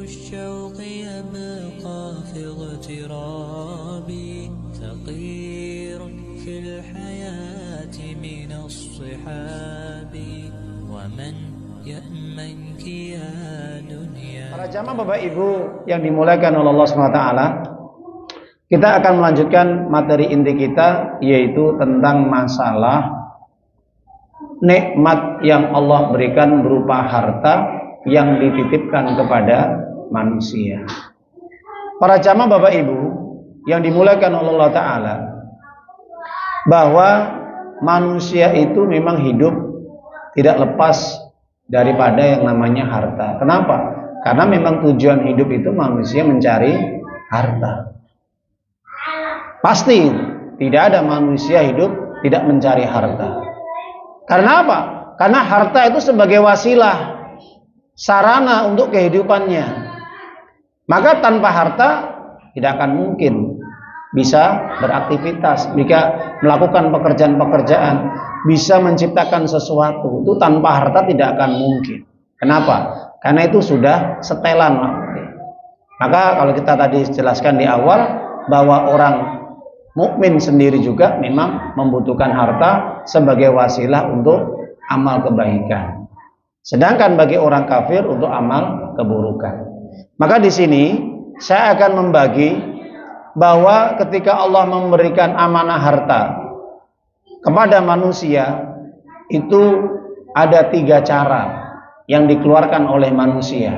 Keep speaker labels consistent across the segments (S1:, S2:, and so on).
S1: الشوق يبقى في اغترابي ثقير في الحياة من الصحاب ومن يأمنك يا دنيا.
S2: Para jamaah Bapak Ibu yang dimuliakan oleh Allah SWT, kita akan melanjutkan materi inti kita, yaitu tentang masalah nikmat yang Allah berikan berupa harta yang dititipkan kepada manusia. Para jamaah Bapak Ibu yang dimuliakan oleh Allah Ta'ala, bahwa manusia itu memang hidup tidak lepas daripada yang namanya harta. Kenapa? Karena memang tujuan hidup itu manusia mencari harta. Pasti tidak ada manusia hidup tidak mencari harta. Karena apa? Karena harta itu sebagai wasilah, sarana untuk kehidupannya. Maka tanpa harta tidak akan mungkin bisa beraktivitas, bisa melakukan pekerjaan-pekerjaan, bisa menciptakan sesuatu. Itu tanpa harta tidak akan mungkin. Kenapa? Karena itu sudah setelan. Maka kalau kita tadi jelaskan di awal bahwa orang mukmin sendiri juga memang membutuhkan harta sebagai wasilah untuk amal kebaikan. Sedangkan bagi orang kafir untuk amal keburukan. Maka di sini saya akan membagi bahwa ketika Allah memberikan amanah harta kepada manusia, itu ada 3 cara yang dikeluarkan oleh manusia.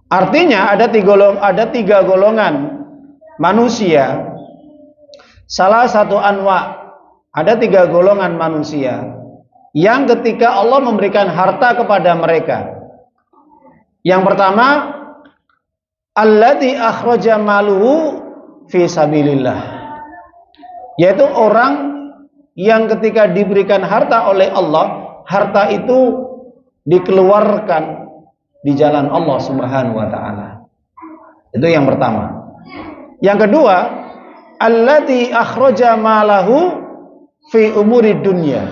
S2: Artinya ada 3 golongan manusia. Salah satu anwa, ada 3 golongan manusia yang ketika Allah memberikan harta kepada mereka. Yang pertama, alladzi akhraja maluhu fi sabilillah, yaitu orang yang ketika diberikan harta oleh Allah, harta itu dikeluarkan di jalan Allah Subhanahu wa taala. Itu yang pertama. Yang kedua, alladzi akhraja malahu fi umuri dunya.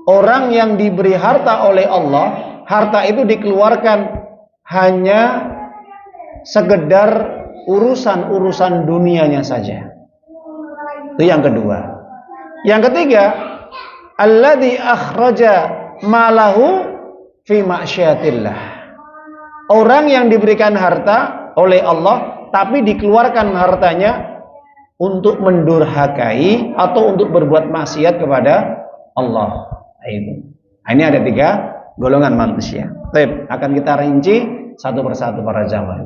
S2: Orang yang diberi harta oleh Allah, harta itu dikeluarkan hanya sekedar urusan-urusan dunianya saja. Itu yang kedua. Yang ketiga, alladzi akhraja malahu fi ma'syatillah. Orang yang diberikan harta oleh Allah tapi dikeluarkan hartanya untuk mendurhakai atau untuk berbuat maksiat kepada Allah. Ini ada 3 golongan manusia. Baik, akan kita rinci satu persatu para jamaah.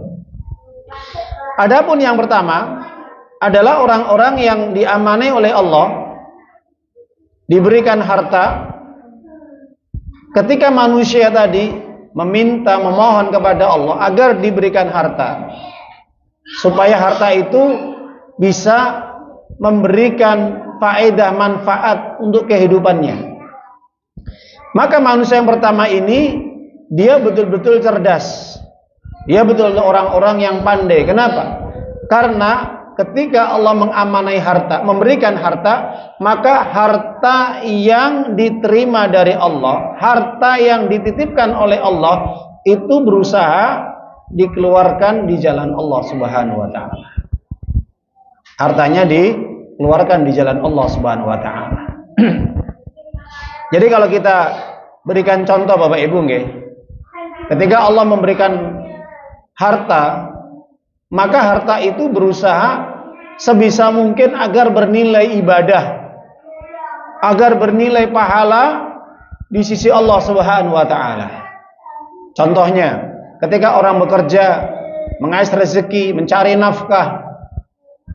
S2: Adapun yang pertama adalah orang-orang yang diamanai oleh Allah, diberikan harta. Ketika manusia tadi meminta, memohon kepada Allah agar diberikan harta, supaya harta itu bisa memberikan faedah, manfaat untuk kehidupannya. Maka manusia yang pertama ini, dia betul-betul cerdas. Dia betul orang-orang yang pandai. Kenapa? Karena ketika Allah mengamanai harta, memberikan harta, maka harta yang diterima dari Allah, harta yang dititipkan oleh Allah, itu berusaha dikeluarkan di jalan Allah Subhanahu wa taala. Hartanya dikeluarkan di jalan Allah Subhanahu wa taala. Jadi kalau kita berikan contoh Bapak Ibu nggih, ketika Allah memberikan harta, maka harta itu berusaha sebisa mungkin agar bernilai ibadah, agar bernilai pahala di sisi Allah Subhanahu wa taala. Contohnya, ketika orang bekerja, mengais rezeki, mencari nafkah,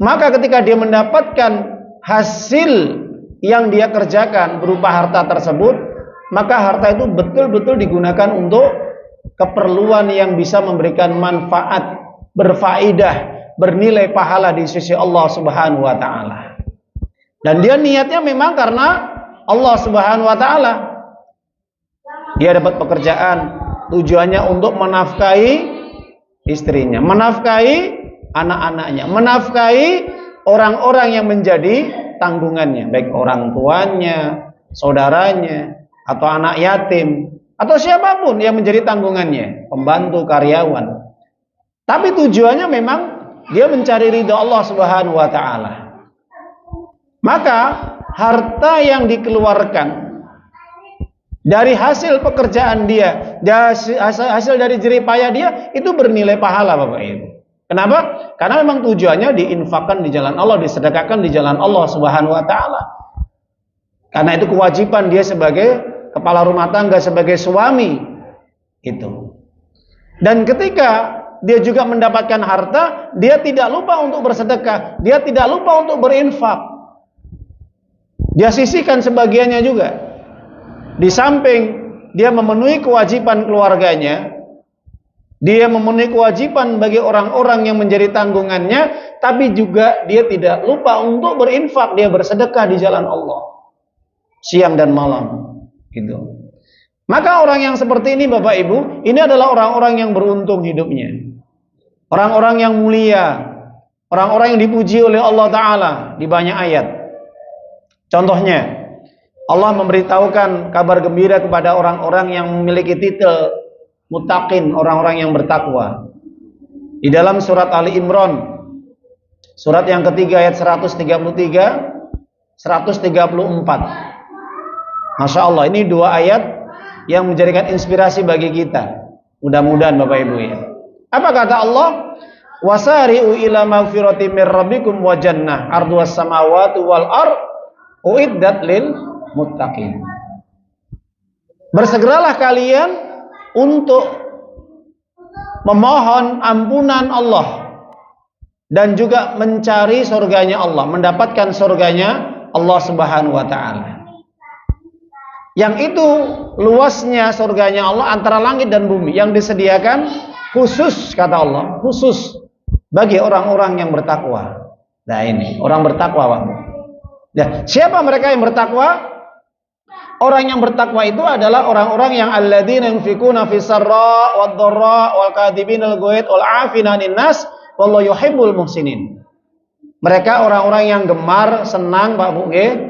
S2: maka ketika dia mendapatkan hasil yang dia kerjakan berupa harta tersebut, maka harta itu betul-betul digunakan untuk keperluan yang bisa memberikan manfaat, berfaedah, bernilai pahala di sisi Allah Subhanahu wa taala. Dan dia niatnya memang karena Allah Subhanahu wa taala. Dia dapat pekerjaan, tujuannya untuk menafkahi istrinya, menafkahi anak-anaknya, menafkahi orang-orang yang menjadi tanggungannya, baik orang tuanya, saudaranya, atau anak yatim, atau siapapun yang menjadi tanggungannya, pembantu, karyawan. Tapi tujuannya memang dia mencari ridha Allah Subhanahu wa taala. Maka harta yang dikeluarkan dari hasil pekerjaan dia, hasil dari jerih payah dia, itu bernilai pahala Bapak Ibu. Kenapa? Karena memang tujuannya diinfakkan di jalan Allah, disedekahkan di jalan Allah Subhanahu wa taala. Karena itu kewajiban dia sebagai kepala rumah tangga, sebagai suami itu. Dan ketika dia juga mendapatkan harta, dia tidak lupa untuk bersedekah, dia tidak lupa untuk berinfak. Dia sisihkan sebagiannya juga. Di samping dia memenuhi kewajiban keluarganya, dia memenuhi kewajiban bagi orang-orang yang menjadi tanggungannya, tapi juga dia tidak lupa untuk berinfak, dia bersedekah di jalan Allah siang dan malam gitu. Maka orang yang seperti ini Bapak Ibu, ini adalah orang-orang yang beruntung hidupnya, orang-orang yang mulia, orang-orang yang dipuji oleh Allah Ta'ala di banyak ayat. Contohnya, Allah memberitahukan kabar gembira kepada orang-orang yang memiliki titel muttaqin, orang-orang yang bertakwa. Di dalam surat Ali Imran, surat yang ketiga ayat 133, 134. Masya Allah, ini dua ayat yang menjadikan inspirasi bagi kita. Mudah-mudahan Bapak Ibu ya. Apa kata Allah? Wasari'u ila magfirati mir rabbikum wa jannah arduwas samawati wal ard uiddat lil muttaqin. Bersegeralah kalian untuk memohon ampunan Allah dan juga mencari surganya Allah, mendapatkan surganya Allah Subhanahu wa taala. Yang itu luasnya surganya Allah antara langit dan bumi, yang disediakan khusus, kata Allah, khusus bagi orang-orang yang bertakwa. Nah ini orang bertakwa Pak. Ya, siapa mereka yang bertakwa? Orang yang bertakwa itu adalah orang-orang yang alladzina yunfikuna fis sarra wad dharra wal kadhibinal ghaid wal 'afina 'anil nas wallahu yuhibbul muhsinin. Mereka orang-orang yang gemar, senang Pak Bu nggih,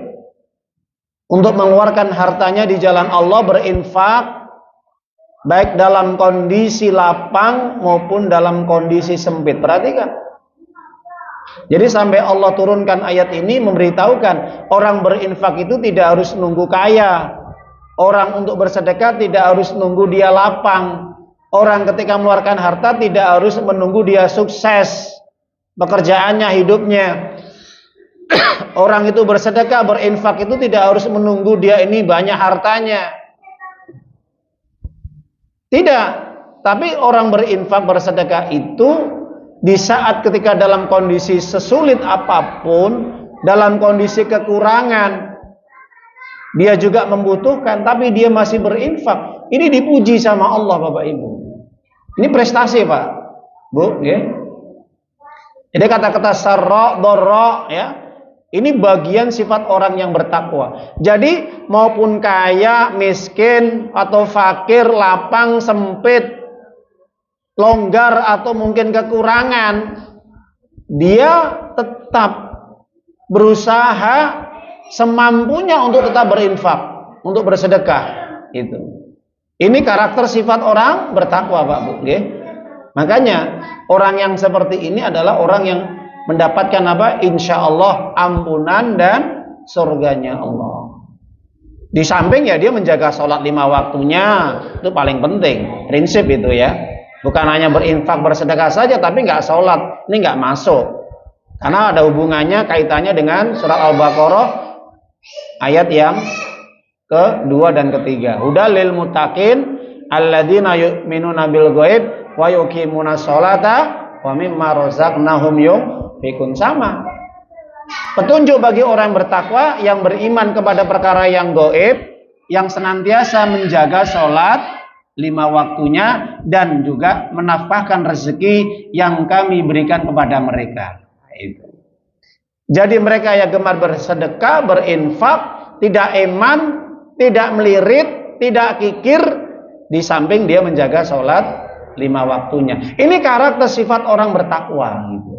S2: untuk mengeluarkan hartanya di jalan Allah, berinfak baik dalam kondisi lapang maupun dalam kondisi sempit. Perhatikan. Jadi sampai Allah turunkan ayat ini memberitahukan orang berinfak itu tidak harus nunggu kaya. Orang untuk bersedekah tidak harus nunggu dia lapang. Orang ketika mengeluarkan harta tidak harus menunggu dia sukses pekerjaannya, hidupnya. Orang itu bersedekah, berinfak itu tidak harus menunggu dia ini banyak hartanya. Tidak. Tapi orang berinfak, bersedekah itu di saat ketika dalam kondisi sesulit apapun, dalam kondisi kekurangan, dia juga membutuhkan, tapi dia masih berinfak. Ini dipuji sama Allah Bapak Ibu. Ini prestasi Pak Bu ya. Jadi kata-kata sarra, dharra ya, ini bagian sifat orang yang bertakwa. Jadi maupun kaya, miskin, atau fakir, lapang, sempit, longgar atau mungkin kekurangan, dia tetap berusaha semampunya untuk tetap berinfak, untuk bersedekah. Itu. Ini karakter sifat orang bertakwa Pak Bu. Okay? Makanya orang yang seperti ini adalah orang yang mendapatkan apa? Insya Allah ampunan dan surganya Allah. Di samping ya dia menjaga sholat 5 waktunya, itu paling penting. Prinsip itu ya. Bukan hanya berinfak bersedekah saja tapi nggak sholat, ini nggak masuk. Karena ada hubungannya, kaitannya dengan surat Al-Baqarah ayat yang kedua dan ketiga. Hudal lil muttaqin alladzina yu'minuna bil ghaib wa yuqimuna sholata wa mimma razaqnahum yunfiqun. Sama. Petunjuk bagi orang bertakwa yang beriman kepada perkara yang gaib, yang senantiasa menjaga sholat 5 waktunya dan juga menafkahkan rezeki yang kami berikan kepada mereka. Itu. Jadi mereka yang gemar bersedekah, berinfak, tidak eman, tidak melirit, tidak kikir, di samping dia menjaga sholat 5 waktunya. Ini karakter sifat orang bertakwa. Gitu.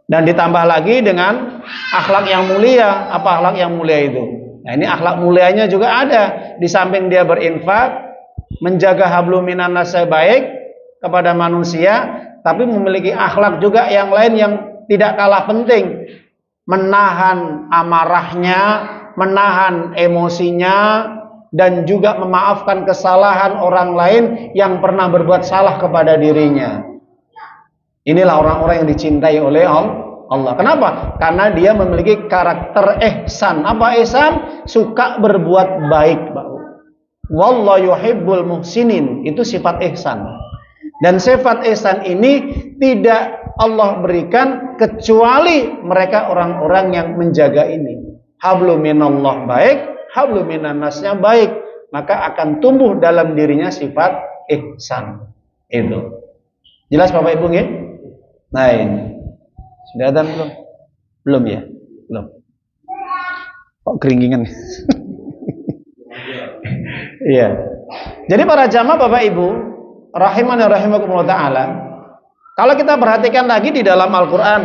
S2: Dan ditambah lagi dengan akhlak yang mulia. Apa akhlak yang mulia itu? Nah ini akhlak mulianya juga ada. Di samping dia berinfak, menjaga hablum minan nas baik, kepada manusia, tapi memiliki akhlak juga yang lain yang tidak kalah penting. Menahan amarahnya, menahan emosinya, dan juga memaafkan kesalahan orang lain yang pernah berbuat salah kepada dirinya. Inilah orang-orang yang dicintai oleh Allah. Kenapa? Karena dia memiliki karakter ihsan. Apa ihsan? Suka berbuat baik. Wallahu yuhibbul muhsinin. Itu sifat ihsan. Dan sifat ihsan ini tidak Allah berikan kecuali mereka orang-orang yang menjaga ini. Hablu minallah baik, hablu minannasnya baik, maka akan tumbuh dalam dirinya sifat ihsan. Itu. Jelas Bapak Ibu nggih? Nah ini. Sudah ada belum? Belum ya? Belum. Kok keringgingan? Iya. Jadi para jamaah Bapak Ibu, rahimani rahimakumullah taala, kalau kita perhatikan lagi di dalam Al-Qur'an,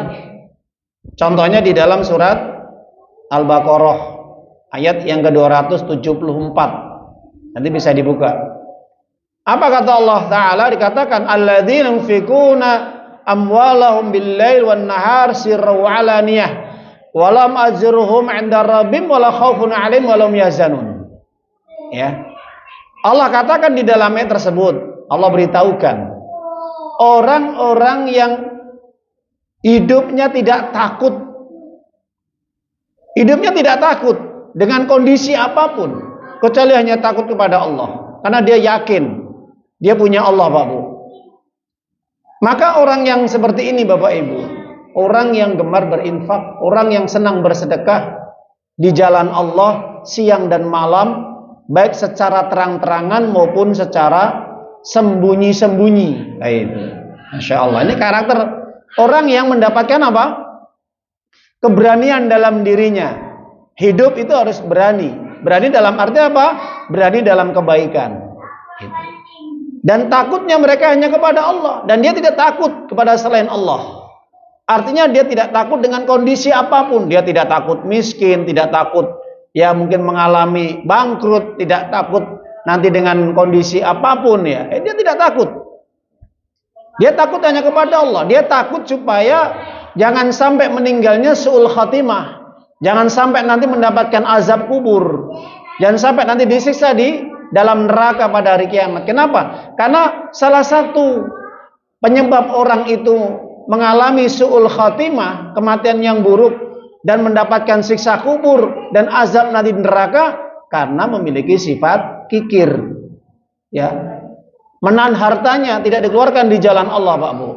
S2: contohnya di dalam surat Al-Baqarah ayat yang ke-274. Nanti bisa dibuka. Apa kata Allah taala? Dikatakan alladzina yunfikuna amwalahum bil-lail wan nahar sirran wa alaniyah wa lam ajruhum 'inda rabbihim wa la khaufun 'alaihim wa lahum yahzanun. Ya. Allah katakan di dalam ayat tersebut, Allah beritahukan orang-orang yang hidupnya tidak takut. Hidupnya tidak takut dengan kondisi apapun, kecuali hanya takut kepada Allah. Karena dia yakin dia punya Allah, Pak Bu. Maka orang yang seperti ini Bapak Ibu, orang yang gemar berinfak, orang yang senang bersedekah di jalan Allah siang dan malam, baik secara terang-terangan maupun secara sembunyi-sembunyi. Masya Allah, ini karakter orang yang mendapatkan apa? Keberanian dalam dirinya. Hidup itu harus berani. Berani dalam arti apa? Berani dalam kebaikan. Dan takutnya mereka hanya kepada Allah. Dan dia tidak takut kepada selain Allah. Artinya dia tidak takut dengan kondisi apapun. Dia tidak takut miskin, tidak takut ya mungkin mengalami bangkrut, tidak takut nanti dengan kondisi apapun ya. Dia tidak takut. Dia takut hanya kepada Allah. Dia takut supaya jangan sampai meninggalnya su'ul khatimah. Jangan sampai nanti mendapatkan azab kubur. Jangan sampai nanti disiksa di dalam neraka pada hari kiamat. Kenapa? Karena salah satu penyebab orang itu mengalami su'ul khatimah, kematian yang buruk, dan mendapatkan siksa kubur dan azab nanti di neraka, karena memiliki sifat kikir. Ya. Menahan hartanya, tidak dikeluarkan di jalan Allah, Pak Bu.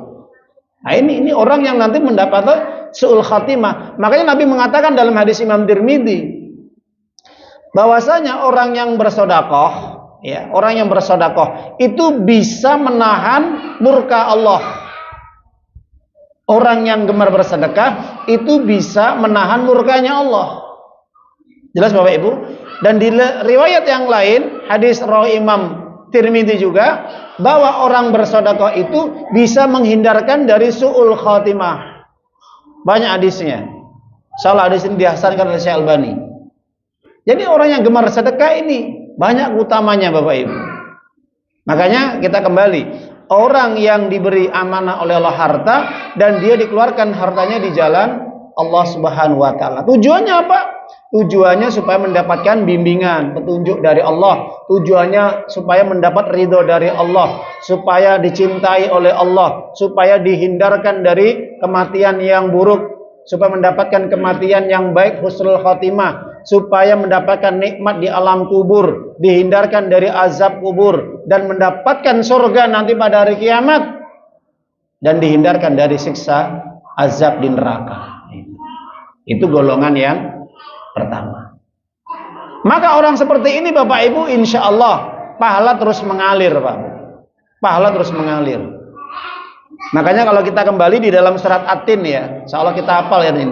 S2: Nah ini orang yang nanti mendapatkan su'ul khatimah. Makanya Nabi mengatakan dalam hadis Imam Tirmidzi, bahwasanya orang yang bersedekah, ya, orang yang bersedekah itu bisa menahan murka Allah. Orang yang gemar bersedekah itu bisa menahan murkanya Allah. Jelas Bapak Ibu? Dan di riwayat yang lain, hadis riwayat Imam Tirmidzi juga, bahwa orang bersedekah itu bisa menghindarkan dari su'ul khatimah. Banyak hadisnya. Salah hadis ini dihasankan oleh Syekh Albani. Jadi orang yang gemar sedekah ini banyak utamanya Bapak Ibu. Makanya kita kembali, orang yang diberi amanah oleh Allah harta dan dia dikeluarkan hartanya di jalan Allah Subhanahu wa taala. Tujuannya apa? Tujuannya supaya mendapatkan bimbingan, petunjuk dari Allah. Tujuannya supaya mendapat ridho dari Allah, supaya dicintai oleh Allah, supaya dihindarkan dari kematian yang buruk, supaya mendapatkan kematian yang baik, husnul khatimah, supaya mendapatkan nikmat di alam kubur, dihindarkan dari azab kubur, dan mendapatkan surga nanti pada hari kiamat, dan dihindarkan dari siksa azab di neraka. Itu golongan yang pertama. Maka orang seperti ini Bapak Ibu, insya Allah pahala terus mengalir, Pak. Pahala terus mengalir. Makanya kalau kita kembali di dalam surat At-Tin ya, insya Allah kita hafal ya ini.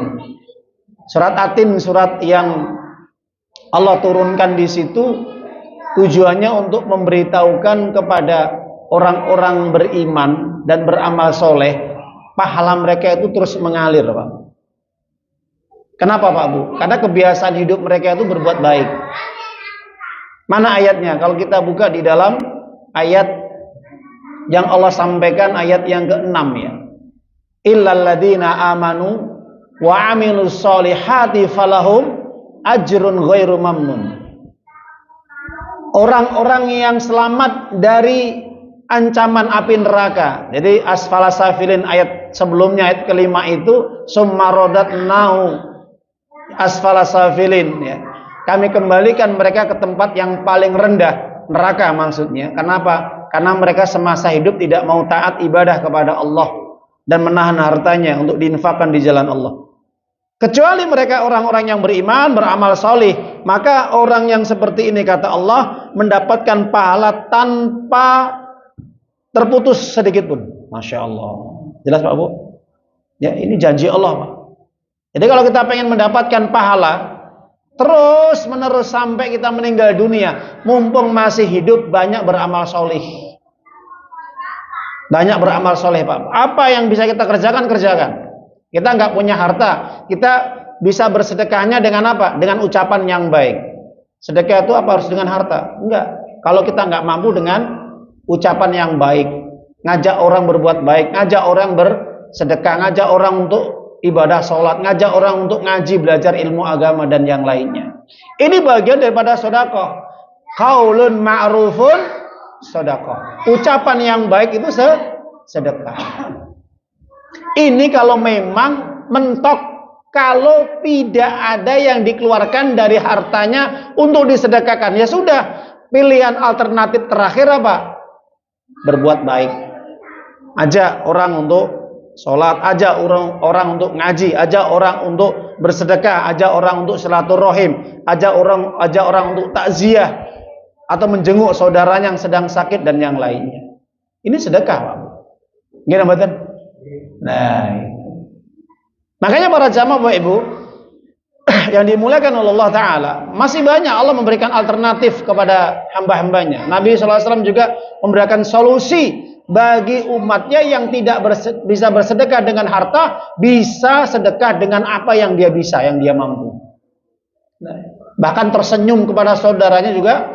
S2: Surat At-Tin, surat yang Allah turunkan di situ, tujuannya untuk memberitahukan kepada orang-orang beriman dan beramal soleh, pahala mereka itu terus mengalir, Pak. Kenapa Pak Bu? Karena kebiasaan hidup mereka itu berbuat baik. Mana ayatnya? Kalau kita buka di dalam ayat yang Allah sampaikan ayat yang ke-6 ya. Illal ladzina amanu wa amilus solihati falahum ajrun ghairu mamnun. Orang-orang yang selamat dari ancaman api neraka. Jadi asfala safilin ayat sebelumnya, ayat kelima itu summa radatnahu asfala safilin ya. Kami kembalikan mereka ke tempat yang paling rendah, neraka maksudnya. Kenapa? Karena mereka semasa hidup tidak mau taat ibadah kepada Allah dan menahan hartanya untuk diinfakkan di jalan Allah. Kecuali mereka orang-orang yang beriman, beramal solih, maka orang yang seperti ini kata Allah mendapatkan pahala tanpa terputus sedikit pun. Masya Allah. Jelas Pak Bu? Ya, ini janji Allah Pak. Jadi kalau kita pengen mendapatkan pahala terus menerus sampai kita meninggal dunia, mumpung masih hidup, banyak beramal solih. Banyak beramal soleh Pak. Apa yang bisa kita kerjakan, kerjakan. Kita nggak punya harta, kita bisa bersedekahnya dengan apa? Dengan ucapan yang baik. Sedekah itu apa harus dengan harta? Enggak. Kalau kita nggak mampu dengan ucapan yang baik, ngajak orang berbuat baik, ngajak orang bersedekah, ngajak orang untuk ibadah sholat, ngajak orang untuk ngaji, belajar ilmu agama dan yang lainnya. Ini bagian daripada sedekah. Qaulun ma'rufun sedekah. Ucapan yang baik itu sedekah. Ini kalau memang mentok, kalau tidak ada yang dikeluarkan dari hartanya untuk disedekahkan, ya sudah, pilihan alternatif terakhir apa? Berbuat baik. Ajak orang untuk sholat, ajak orang untuk ngaji, ajak orang untuk bersedekah, ajak orang untuk silaturahim, ajak orang untuk takziah atau menjenguk saudaranya yang sedang sakit dan yang lainnya. Ini sedekah, Pak. Gimana betul? Nah, makanya para jamaah Bapak Ibu yang dimuliakan oleh Allah Ta'ala, masih banyak Allah memberikan alternatif kepada hamba-hambanya. Nabi SAW juga memberikan solusi bagi umatnya yang tidak bisa bersedekah dengan harta, bisa sedekah dengan apa yang dia bisa, yang dia mampu. Nah, bahkan tersenyum kepada saudaranya juga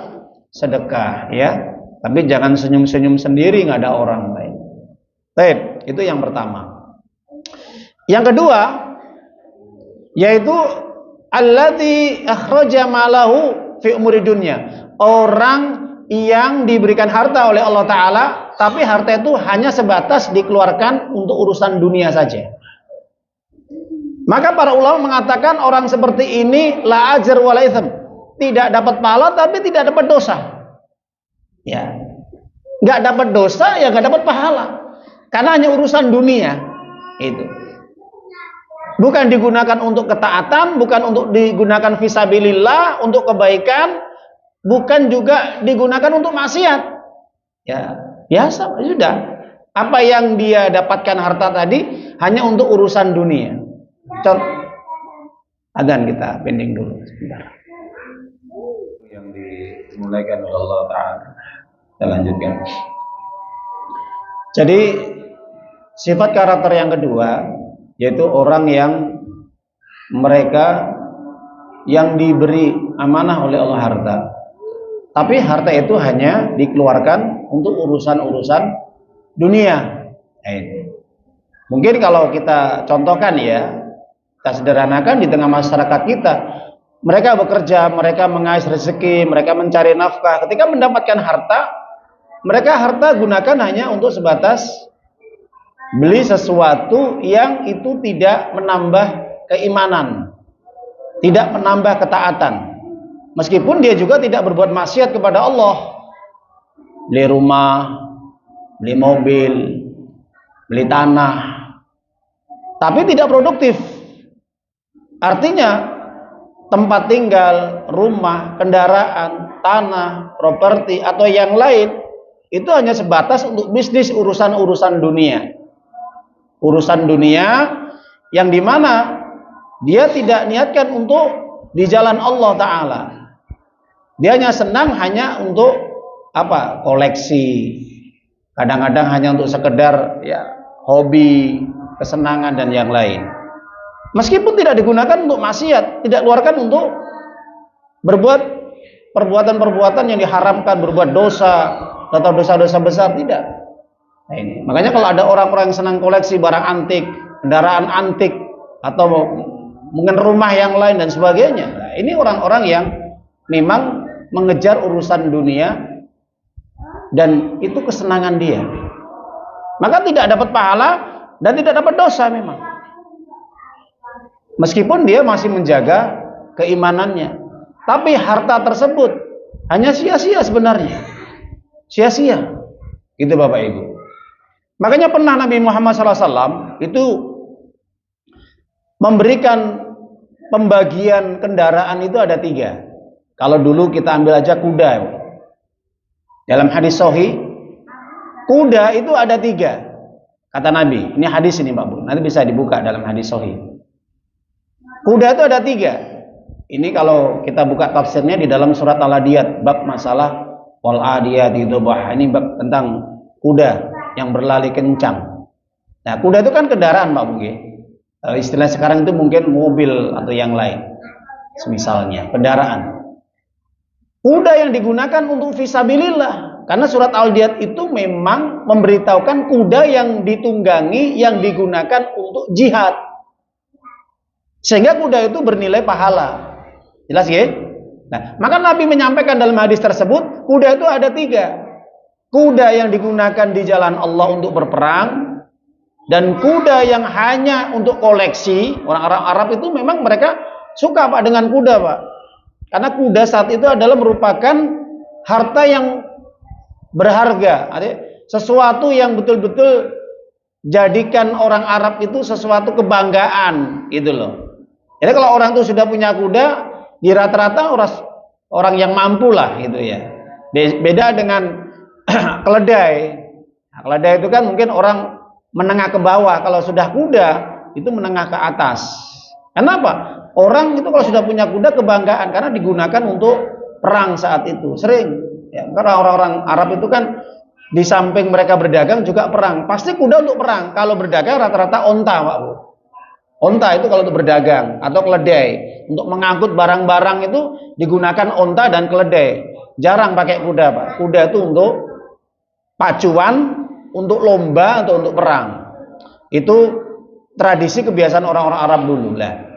S2: sedekah, ya. Tapi jangan senyum-senyum sendiri, nggak ada orang lain. Baik, itu yang pertama. Yang kedua, yaitu allati akhraja malahu fi umuri dunya. Orang yang diberikan harta oleh Allah Ta'ala, tapi harta itu hanya sebatas dikeluarkan untuk urusan dunia saja. Maka para ulama mengatakan orang seperti ini la ajr wa la itsm. Tidak dapat pahala tapi tidak dapat dosa. Ya. Enggak dapat dosa ya enggak dapat pahala. Karena hanya urusan dunia. Itu. Bukan digunakan untuk ketaatan, bukan untuk digunakan fisabilillah, untuk kebaikan, bukan juga digunakan untuk maksiat. Ya, biasa sudah. Apa yang dia dapatkan harta tadi hanya untuk urusan dunia. Contoh, adzan kita pending dulu sebentar. Yang dimulaikan oleh Allah Ta'ala. Kita lanjutkan. Jadi sifat karakter yang kedua, yaitu orang yang mereka yang diberi amanah oleh Allah harta, tapi harta itu hanya dikeluarkan untuk urusan-urusan dunia. Mungkin kalau kita contohkan ya, kita sederhanakan di tengah masyarakat kita, mereka bekerja, mereka mengais rezeki, mereka mencari nafkah. Ketika mendapatkan harta, mereka harta gunakan hanya untuk sebatas beli sesuatu yang itu tidak menambah keimanan, tidak menambah ketaatan. Meskipun dia juga tidak berbuat maksiat kepada Allah. Beli rumah, beli mobil, beli tanah, tapi tidak produktif. Artinya tempat tinggal, rumah, kendaraan, tanah, properti atau yang lain itu hanya sebatas untuk bisnis, urusan-urusan dunia. Urusan dunia yang dimana dia tidak niatkan untuk di jalan Allah Ta'ala. Dia hanya senang hanya untuk apa? Koleksi. Kadang-kadang hanya untuk sekedar ya hobi, kesenangan dan yang lain. Meskipun tidak digunakan untuk maksiat, tidak keluarkan untuk berbuat perbuatan-perbuatan yang diharamkan, berbuat dosa atau dosa-dosa besar, tidak. Nah, ini. Makanya kalau ada orang-orang yang senang koleksi barang antik, kendaraan antik, atau mungkin rumah yang lain dan sebagainya, nah, ini orang-orang yang memang mengejar urusan dunia dan itu kesenangan dia. Maka tidak dapat pahala dan tidak dapat dosa memang. Meskipun dia masih menjaga keimanannya, tapi harta tersebut hanya sia-sia sebenarnya. Sia-sia. Itu Bapak Ibu. Makanya pernah Nabi Muhammad SAW itu memberikan pembagian kendaraan itu ada 3. Kalau dulu kita ambil aja kuda. Dalam hadis sahih, kuda itu ada 3. Kata Nabi, ini hadis ini Pak Bu, nanti bisa dibuka dalam hadis sahih. Kuda itu ada 3. Ini kalau kita buka tafsirnya di dalam surat Al-Adiyat, bab masalah wal adiyati dzabah. Ini bab tentang kuda yang berlari kencang. Nah, kuda itu kan kendaraan Pak Bu. Istilah sekarang itu mungkin mobil atau yang lain. Semisalnya kendaraan. Kuda yang digunakan untuk fisabilillah. Karena surat Al-Adiyat itu memang memberitahukan kuda yang ditunggangi yang digunakan untuk jihad. Sehingga kuda itu bernilai pahala. Jelas ya? Nah, maka Nabi menyampaikan dalam hadis tersebut, kuda itu ada 3. Kuda yang digunakan di jalan Allah untuk berperang, dan kuda yang hanya untuk koleksi. Orang-orang Arab itu memang mereka suka Pak dengan kuda Pak. Karena kuda saat itu adalah merupakan harta yang berharga. Sesuatu yang betul-betul jadikan orang Arab itu sesuatu kebanggaan gitu loh. Jadi kalau orang itu sudah punya kuda, di rata-rata orang yang mampu lah gitu ya. Beda dengan keledai. Nah, keledai itu kan mungkin orang menengah ke bawah. Kalau sudah kuda itu menengah ke atas. Kenapa? Orang itu kalau sudah punya kuda kebanggaan karena digunakan untuk perang saat itu. Sering ya, karena orang-orang Arab itu kan di samping mereka berdagang juga perang. Pasti kuda untuk perang. Kalau berdagang rata-rata onta Pak Bu. Onta itu kalau untuk berdagang atau keledai. Untuk mengangkut barang-barang itu digunakan onta dan keledai. Jarang pakai kuda Pak. Kuda itu untuk pacuan, untuk lomba, atau untuk perang. Itu tradisi kebiasaan orang-orang Arab dulu lah.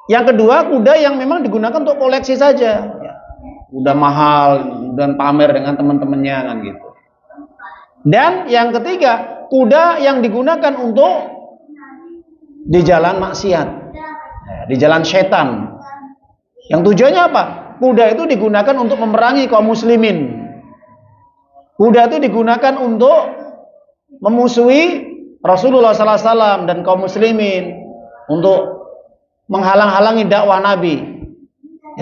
S2: Yang kedua, kuda yang memang digunakan untuk koleksi saja. Kuda mahal dan pamer dengan teman-temannya kan gitu. Dan yang ketiga, kuda yang digunakan untuk di jalan maksiat, di jalan setan. Yang tujuannya apa? Kuda itu digunakan untuk memerangi kaum muslimin. Kuda itu digunakan untuk memusuhi Rasulullah SAW dan kaum muslimin, untuk menghalang-halangi dakwah Nabi.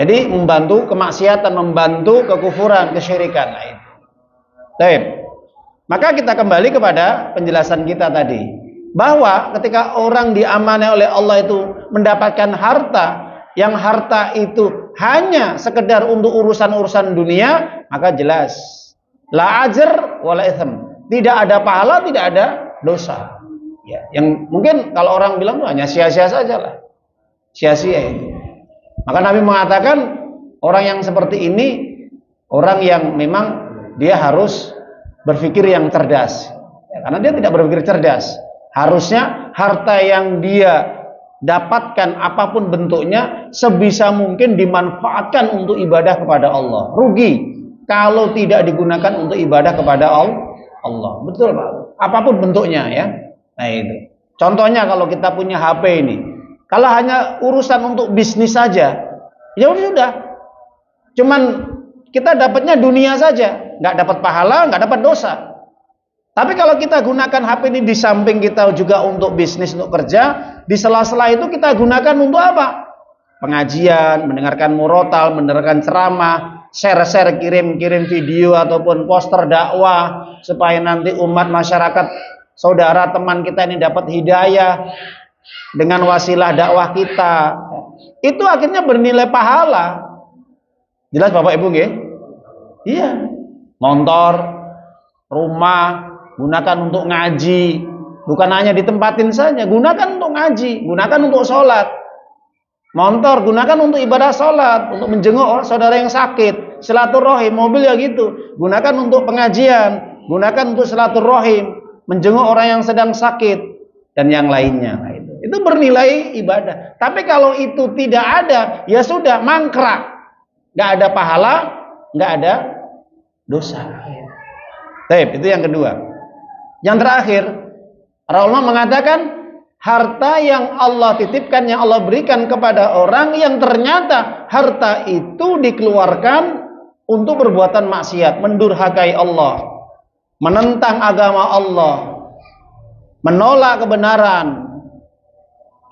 S2: Jadi membantu kemaksiatan, membantu kekufuran, kesyirikan. Nah, itu. Baik. Maka kita kembali kepada penjelasan kita tadi. Bahwa ketika orang diamanai oleh Allah itu mendapatkan harta, yang harta itu hanya sekedar untuk urusan-urusan dunia, maka jelas la ajr wala itsm. Tidak ada pahala, tidak ada dosa. Ya, yang mungkin kalau orang bilang tuh hanya sia-sia saja lah. Sia-sia itu. Maka Nabi mengatakan orang yang seperti ini orang yang memang dia harus berpikir yang cerdas. Ya, karena dia tidak berpikir cerdas. Harusnya harta yang dia dapatkan apapun bentuknya sebisa mungkin dimanfaatkan untuk ibadah kepada Allah. Rugi kalau tidak digunakan untuk ibadah kepada Allah. Betul Pak. Apapun bentuknya ya. Nah itu. Contohnya kalau kita punya HP ini, kalau hanya urusan untuk bisnis saja, ya sudah. Cuman kita dapatnya dunia saja, nggak dapat pahala, nggak dapat dosa. Tapi kalau kita gunakan HP ini di samping kita juga untuk bisnis, untuk kerja, di sela-sela itu kita gunakan untuk apa? Pengajian, mendengarkan murotal, mendengarkan ceramah, share-share, kirim-kirim video ataupun poster dakwah supaya nanti umat masyarakat, saudara teman kita ini dapat hidayah dengan wasilah dakwah kita. Itu akhirnya bernilai pahala. Jelas Bapak Ibu nggih? Iya. Motor, rumah gunakan untuk ngaji, bukan hanya ditempatin saja, gunakan untuk ngaji, gunakan untuk sholat. Motor gunakan untuk ibadah sholat, untuk menjenguk saudara yang sakit, silaturahim. Mobil ya gitu, gunakan untuk pengajian, gunakan untuk silaturahim, menjenguk orang yang sedang sakit dan yang lainnya. Nah, itu bernilai ibadah. Tapi kalau itu tidak ada, ya sudah mangkrak, nggak ada pahala, nggak ada dosa. Baik, itu yang kedua. Yang terakhir, para ulama mengatakan harta yang Allah titipkan, yang Allah berikan kepada orang yang ternyata harta itu dikeluarkan untuk perbuatan maksiat, mendurhakai Allah, menentang agama Allah, menolak kebenaran.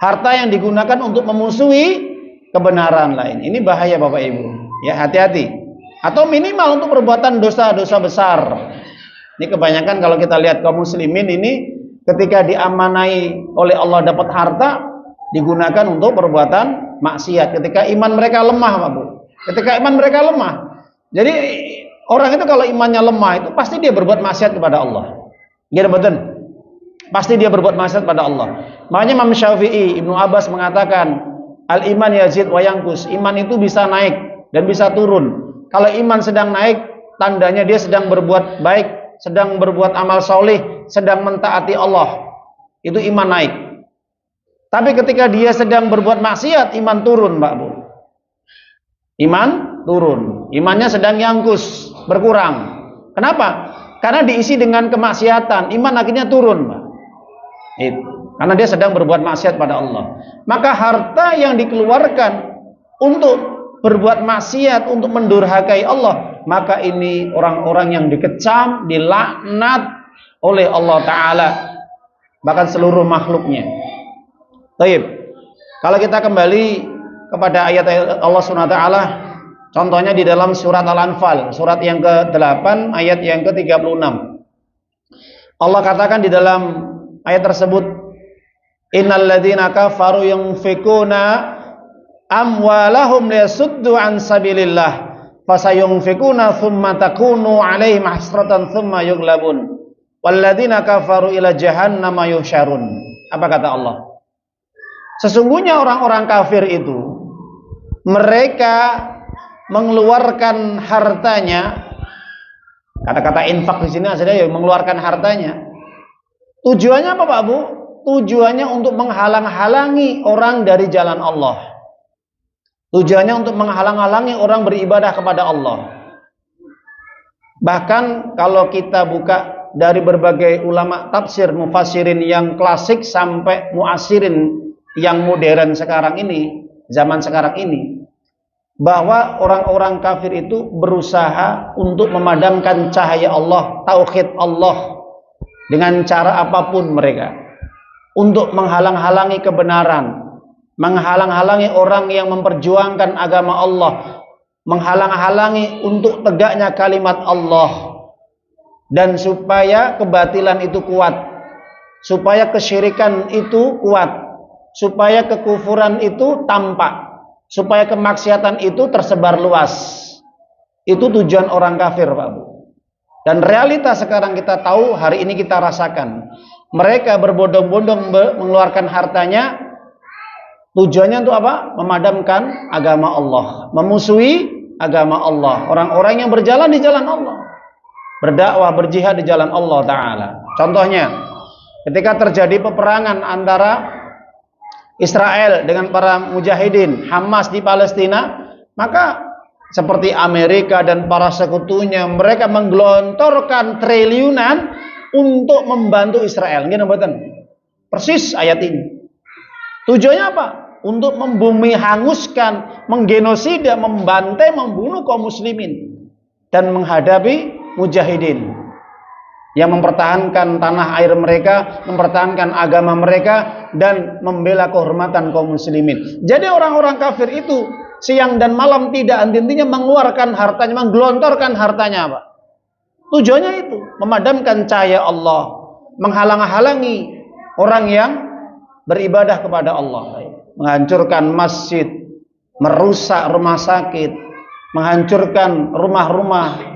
S2: Harta yang digunakan untuk memusuhi kebenaran lain. Ini bahaya Bapak Ibu. Ya, hati-hati. Atau minimal untuk perbuatan dosa-dosa besar. Ini kebanyakan kalau kita lihat kaum muslimin ini ketika diamanai oleh Allah dapat harta digunakan untuk perbuatan maksiat. Ketika iman mereka lemah, Pak Bu. Ketika iman mereka lemah. Jadi orang itu kalau imannya lemah itu pasti dia berbuat maksiat kepada Allah. Gitu betul? Pasti dia berbuat maksiat pada Allah. Makanya Imam Syafi'i, Ibnu Abbas mengatakan, al-iman yazid wa yanqus. Iman itu bisa naik dan bisa turun. Kalau iman sedang naik, tandanya dia sedang berbuat baik, sedang berbuat amal soleh, sedang mentaati Allah. Itu iman naik. Tapi ketika dia sedang berbuat maksiat, iman turun, Mbak Bu. Iman turun. Imannya sedang yangkus, berkurang. Kenapa? Karena diisi dengan kemaksiatan, iman akhirnya turun, Mbak. Itu. Karena dia sedang berbuat maksiat pada Allah. Maka harta yang dikeluarkan untuk berbuat maksiat, untuk mendurhakai Allah, maka ini orang-orang yang dikecam, dilaknat oleh Allah Ta'ala, bahkan seluruh makhluknya. Baik. Kalau kita kembali kepada ayat Allah SWT, contohnya di dalam surat Al-Anfal, surat yang ke-8, ayat yang ke-36. Allah katakan di dalam ayat tersebut, innal ladzina kafaru yunfikuna amwalahum liyasuddu an sabilillah fasayunfikuna thumma takunu alaihim hasratan thumma yughlabun wal ladzina kafaru ila jahannama yuhsyarun. Apa kata Allah? Sesungguhnya orang-orang kafir itu mereka mengeluarkan hartanya. Kata-kata infak di sini aslinya ya mengeluarkan hartanya. Tujuannya apa Pak Bu? Tujuannya untuk menghalang-halangi orang dari jalan Allah. Tujuannya untuk menghalang-halangi orang beribadah kepada Allah. Bahkan kalau kita buka dari berbagai ulama tafsir mufassirin yang klasik sampai muasirin yang modern sekarang ini, zaman sekarang ini, bahwa orang-orang kafir itu berusaha untuk memadamkan cahaya Allah, tauhid Allah, dengan cara apapun mereka, untuk menghalang-halangi kebenaran, menghalang-halangi orang yang memperjuangkan agama Allah, menghalang-halangi untuk tegaknya kalimat Allah, dan supaya kebatilan itu kuat, supaya kesyirikan itu kuat, supaya kekufuran itu tampak, supaya kemaksiatan itu tersebar luas. Itu tujuan orang kafir Pak Bu. Dan realitas sekarang kita tahu, hari ini kita rasakan. Mereka berbondong-bondong mengeluarkan hartanya. Tujuannya untuk apa? Memadamkan agama Allah, memusuhi agama Allah. Orang-orang yang berjalan di jalan Allah, berdakwah, berjihad di jalan Allah Ta'ala. Contohnya, ketika terjadi peperangan antara Israel dengan para mujahidin Hamas di Palestina, maka seperti Amerika dan para sekutunya, mereka menggelontorkan triliunan untuk membantu Israel. Gini betul. Persis ayat ini. Tujuannya apa? Untuk membumi hanguskan, menggenosida, membantai, membunuh kaum muslimin dan menghadapi mujahidin yang mempertahankan tanah air mereka, mempertahankan agama mereka, dan membela kehormatan kaum muslimin. Jadi orang-orang kafir itu siang dan malam tidak henti-hentinya mengeluarkan hartanya, menggelontorkan hartanya apa? Tujuannya itu memadamkan cahaya Allah, menghalang-halangi orang yang beribadah kepada Allah, menghancurkan masjid, merusak rumah sakit, menghancurkan rumah-rumah,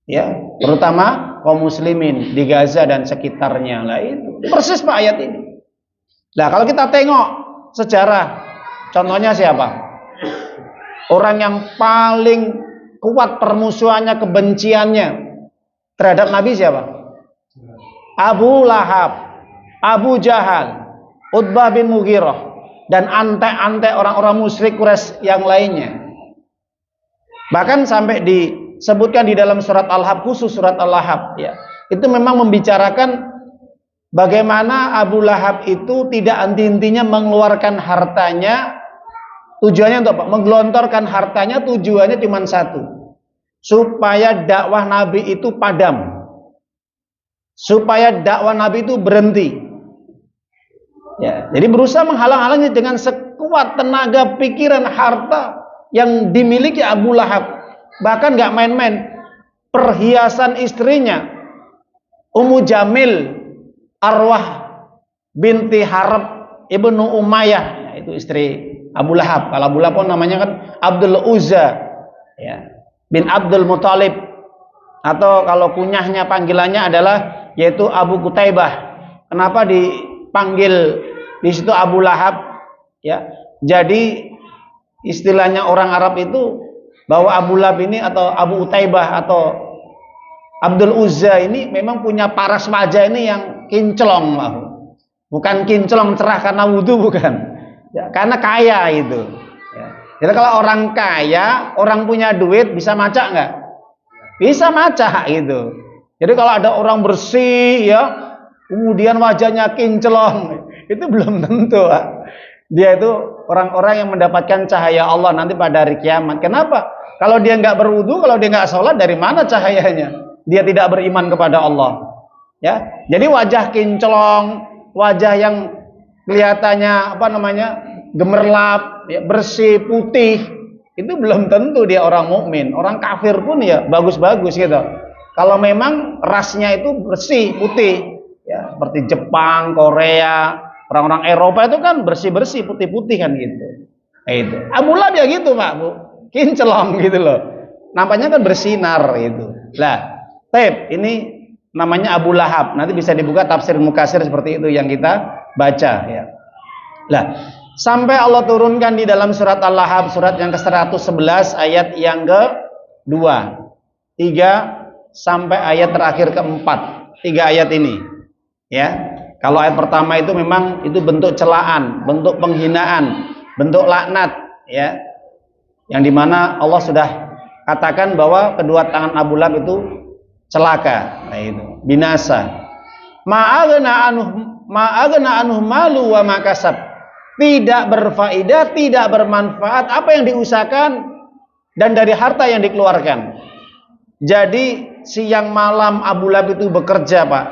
S2: ya, terutama kaum muslimin di Gaza dan sekitarnya. Lah itu persis Pak ayat ini. Nah, kalau kita tengok sejarah, contohnya siapa? Orang yang paling kuat permusuhannya, kebenciannya terhadap Nabi siapa? Abu Lahab, Abu Jahal, Utbah bin Mughirah, dan antek-antek orang-orang musyrik Quraisy yang lainnya. Bahkan sampai disebutkan di dalam surat Al-Lahab, khusus surat Al-Lahab, ya, itu memang membicarakan bagaimana Abu Lahab itu tidak henti-hentinya mengeluarkan hartanya. Tujuannya untuk apa? Menggelontorkan hartanya, tujuannya cuma satu, supaya dakwah Nabi itu padam, supaya dakwah Nabi itu berhenti. Ya, jadi berusaha menghalang-halangi dengan sekuat tenaga, pikiran, harta yang dimiliki Abu Lahab. Bahkan nggak main-main, perhiasan istrinya Ummu Jamil Arwah binti Harb ibnu Umayyah, itu istri Abu Lahab. Kalau Abu Lahab namanya kan Abdul Uzza, ya, bin Abdul Muthalib, atau kalau kunyahnya panggilannya adalah yaitu Abu Qutaibah. Kenapa dipanggil di situ Abu Lahab? Ya, jadi istilahnya orang Arab itu bahwa Abu Lahab ini atau Abu Utaibah atau Abdul Uzza ini memang punya paras wajah ini yang kinclong, bukan kinclong cerah karena wudhu, bukan, ya, karena kaya itu. Ya. Jadi kalau orang kaya, orang punya duit, bisa maca nggak? Bisa maca gitu. Jadi kalau ada orang bersih, ya, kemudian wajahnya kinclong, itu belum tentu. Dia itu orang-orang yang mendapatkan cahaya Allah nanti pada hari kiamat. Kenapa? Kalau dia nggak berwudu, kalau dia nggak sholat, dari mana cahayanya? Dia tidak beriman kepada Allah. Ya, jadi wajah kinclong, wajah yang kelihatannya gemerlap, ya, bersih, putih, itu belum tentu dia orang mukmin. Orang kafir pun ya bagus-bagus gitu. Kalau memang rasnya itu bersih, putih, ya, seperti Jepang, Korea, orang-orang Eropa itu kan bersih-bersih, putih-putih kan gitu. Nah, itu. Abu Lahab ya gitu, Pak, Bu. Kinclong gitu loh. Nampaknya kan bersinar gitu. Lah, ini namanya Abu Lahab. Nanti bisa dibuka tafsir Mukatsir seperti itu yang kita baca, ya. Lah, sampai Allah turunkan di dalam surat Al-Lahab, surat yang ke-111 ayat yang ke-2, 3 sampai ayat terakhir ke-4. 3 ayat ini, ya. Kalau ayat pertama itu memang itu bentuk celaan, bentuk penghinaan, bentuk laknat, ya. Yang dimana Allah sudah katakan bahwa kedua tangan Abu Lahab itu celaka, nah itu binasa. Ma'agna anhu malu wa makasab. Tidak berfaedah, tidak bermanfaat apa yang diusahakan dan dari harta yang dikeluarkan. Jadi siang malam Abu Lahab itu bekerja, Pak.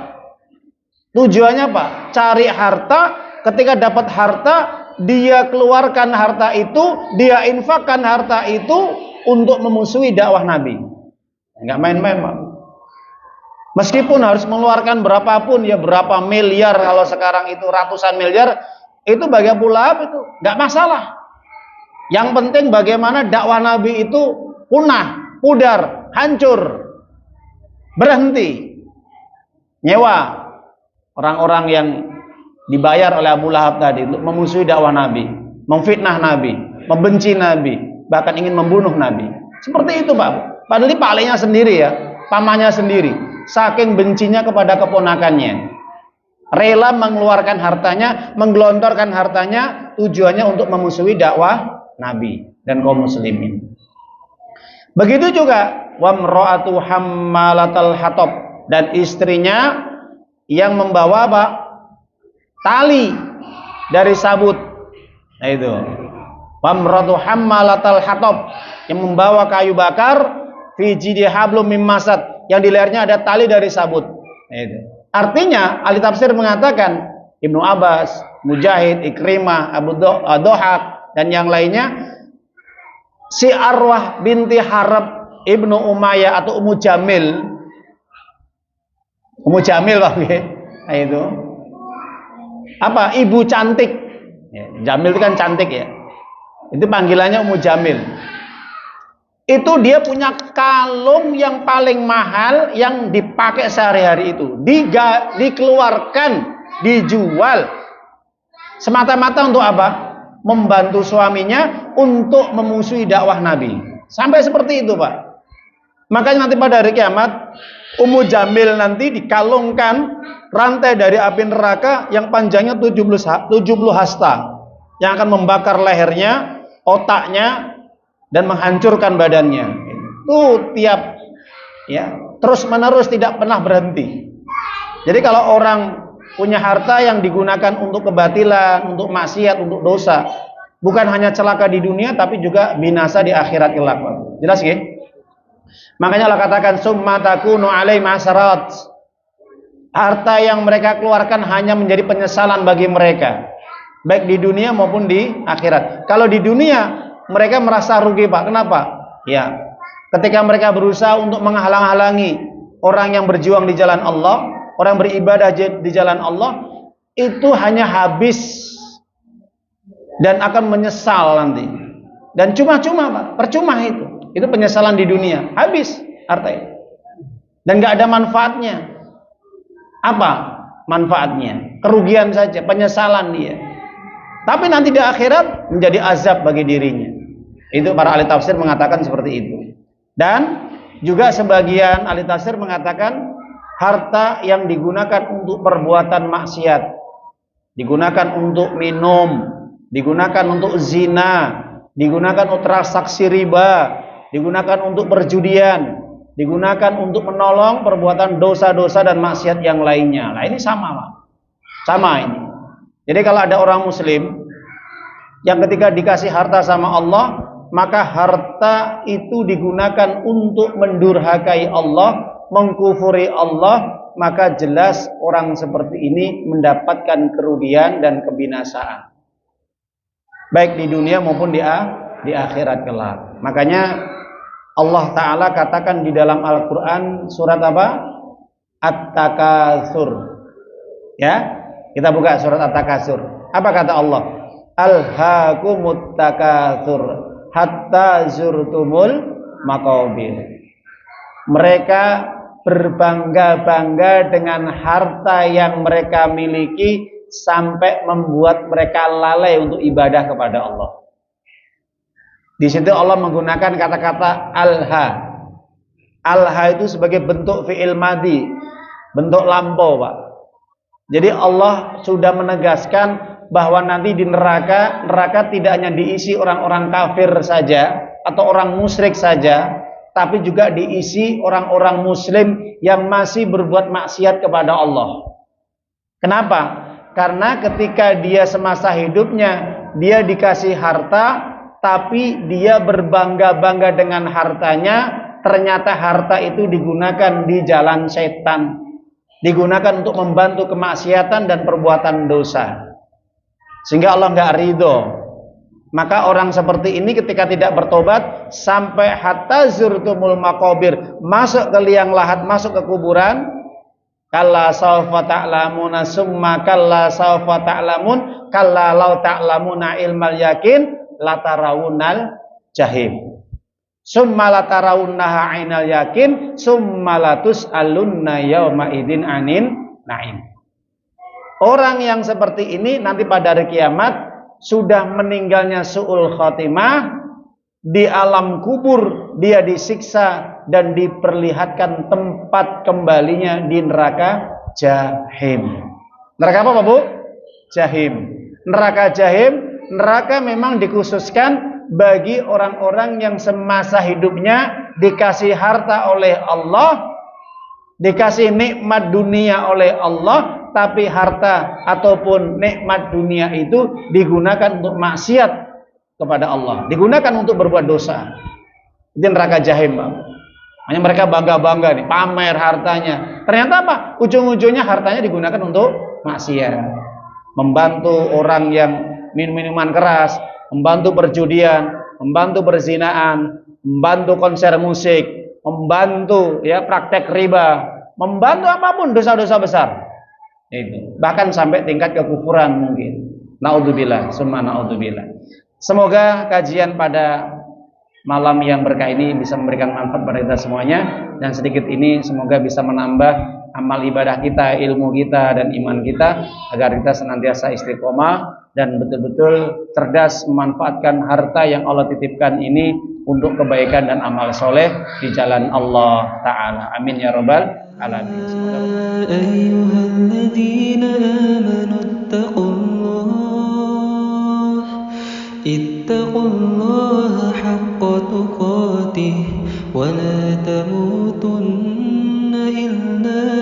S2: Tujuannya Pak, cari harta. Ketika dapat harta, dia keluarkan harta itu, dia infakkan harta itu untuk memusuhi dakwah Nabi. Enggak main-main, Pak. Meskipun harus mengeluarkan berapapun, ya berapa miliar, kalau sekarang itu ratusan miliar, itu bagi Abu Lahab itu enggak masalah. Yang penting bagaimana dakwah Nabi itu punah, pudar, hancur, berhenti. Nyewa orang-orang yang dibayar oleh Abu Lahab tadi untuk memusuhi dakwah Nabi, memfitnah Nabi, membenci Nabi, bahkan ingin membunuh Nabi. Seperti itu, Pak. Padahal ini palingnya sendiri, ya, pamannya sendiri. Saking bencinya kepada keponakannya, rela mengeluarkan hartanya, menggelontorkan hartanya, tujuannya untuk memusuhi dakwah Nabi dan kaum muslimin. Begitu juga wamra'atu hammalatal hatab, dan istrinya yang membawa apa? Tali dari sabut. Nah itu. Wamra'atu hammalatal hatab, yang membawa kayu bakar, fi jidi hablum mim masad, yang di lehernya ada tali dari sabut. Nah itu. Artinya ahli tafsir mengatakan, Ibnu Abbas, Mujahid, Ikrimah, Abu Dohak dan yang lainnya, si Arwah binti Harb ibnu Umayyah atau Ummu Jamil, Pak, nah itu apa? Ibu cantik. Ya, Jamil itu kan cantik, ya. Itu panggilannya Ummu Jamil. Itu dia punya kalung yang paling mahal yang dipakai sehari-hari itu, dikeluarkan, dijual semata-mata untuk apa? Membantu suaminya untuk memusuhi dakwah Nabi. Sampai seperti itu, Pak. Makanya nanti pada hari kiamat Ummu Jamil nanti dikalungkan rantai dari api neraka yang panjangnya 70 hasta yang akan membakar lehernya, otaknya, dan menghancurkan badannya. Itu tiap terus menerus tidak pernah berhenti. Jadi kalau orang punya harta yang digunakan untuk kebatilan, untuk maksiat, untuk dosa, bukan hanya celaka di dunia tapi juga binasa di akhirat kelak. Jelas nggih? Makanya Allah katakan summa takunu alai masarat. Harta yang mereka keluarkan hanya menjadi penyesalan bagi mereka, baik di dunia maupun di akhirat. Kalau di dunia mereka merasa rugi, Pak. Kenapa? Ya, ketika mereka berusaha untuk menghalang-halangi orang yang berjuang di jalan Allah, orang beribadah di jalan Allah, itu hanya habis dan akan menyesal nanti. Dan cuma-cuma, Pak, percuma itu. Itu penyesalan di dunia, habis hartanya. Dan gak ada manfaatnya. Apa manfaatnya? Kerugian saja, penyesalan dia. Tapi nanti di akhirat menjadi azab bagi dirinya. Itu para ahli tafsir mengatakan seperti itu. Dan juga sebagian ahli tafsir mengatakan harta yang digunakan untuk perbuatan maksiat, digunakan untuk minum, digunakan untuk zina, digunakan untuk transaksi riba, digunakan untuk perjudian, digunakan untuk menolong perbuatan dosa-dosa dan maksiat yang lainnya. Nah ini sama, Pak. Sama ini. Jadi kalau ada orang muslim yang ketika dikasih harta sama Allah, maka harta itu digunakan untuk mendurhakai Allah, mengkufuri Allah, maka jelas orang seperti ini mendapatkan kerugian dan kebinasaan, baik di dunia maupun di akhirat kelak. Makanya Allah Ta'ala katakan di dalam Al-Quran surat apa? At-Takatsur. Ya, kita buka surat At-Takatsur. Apa kata Allah? Alhaakumut takatsur hatta zurtumul maqabir. Mereka berbangga-bangga dengan harta yang mereka miliki sampai membuat mereka lalai untuk ibadah kepada Allah. Di situ Allah menggunakan kata-kata alha. Alha itu sebagai bentuk fi'il madhi, bentuk lampau, Pak. Jadi Allah sudah menegaskan bahwa nanti di neraka tidak hanya diisi orang-orang kafir saja atau orang musyrik saja, tapi juga diisi orang-orang muslim yang masih berbuat maksiat kepada Allah. Kenapa? Karena ketika dia semasa hidupnya dia dikasih harta, tapi dia berbangga-bangga dengan hartanya, ternyata harta itu digunakan di jalan setan, digunakan untuk membantu kemaksiatan dan perbuatan dosa, sehingga Allah nggak ridho. Maka orang seperti ini ketika tidak bertobat sampai hatta zurtumul maqabir, masuk ke liang lahat, masuk ke kuburan, kalla sawfa ta'lamuna summa kalla sawfa ta'lamun kalla law ta'lamuna ilmal yakin latarawunal jahim summa latarawunnaha ainal yakin summa latus'alunna yauma idzin anin naim. Orang yang seperti ini nanti pada hari kiamat sudah meninggalnya su'ul khotimah, di alam kubur dia disiksa dan diperlihatkan tempat kembalinya di neraka jahim. Neraka apa, Bu? Jahim. Neraka jahim, neraka memang dikhususkan bagi orang-orang yang semasa hidupnya dikasih harta oleh Allah, dikasih nikmat dunia oleh Allah, tapi harta ataupun nikmat dunia itu digunakan untuk maksiat kepada Allah, digunakan untuk berbuat dosa. Itu neraka jahim, Pak. Hanya mereka bangga-bangga nih, pamer hartanya. Ternyata apa? Ujung-ujungnya hartanya digunakan untuk maksiat, membantu orang yang minum-minuman keras, membantu perjudian, membantu perzinaan, membantu konser musik, membantu praktek riba, membantu apapun dosa-dosa besar. Itu. Bahkan sampai tingkat kekufuran mungkin. Naudzubillah, summa naudzubillah. Semoga kajian pada malam yang berkah ini bisa memberikan manfaat pada kita semuanya, dan sedikit ini semoga bisa menambah amal ibadah kita, ilmu kita, dan iman kita, agar kita senantiasa istiqomah dan betul-betul cerdas memanfaatkan harta yang Allah titipkan ini untuk kebaikan dan amal soleh di jalan Allah Ta'ala. Amin ya rabbal alamin.
S1: Ayyuhalladzina amanu ittaqullaha haqqa tuqatih wa la tamutunna illa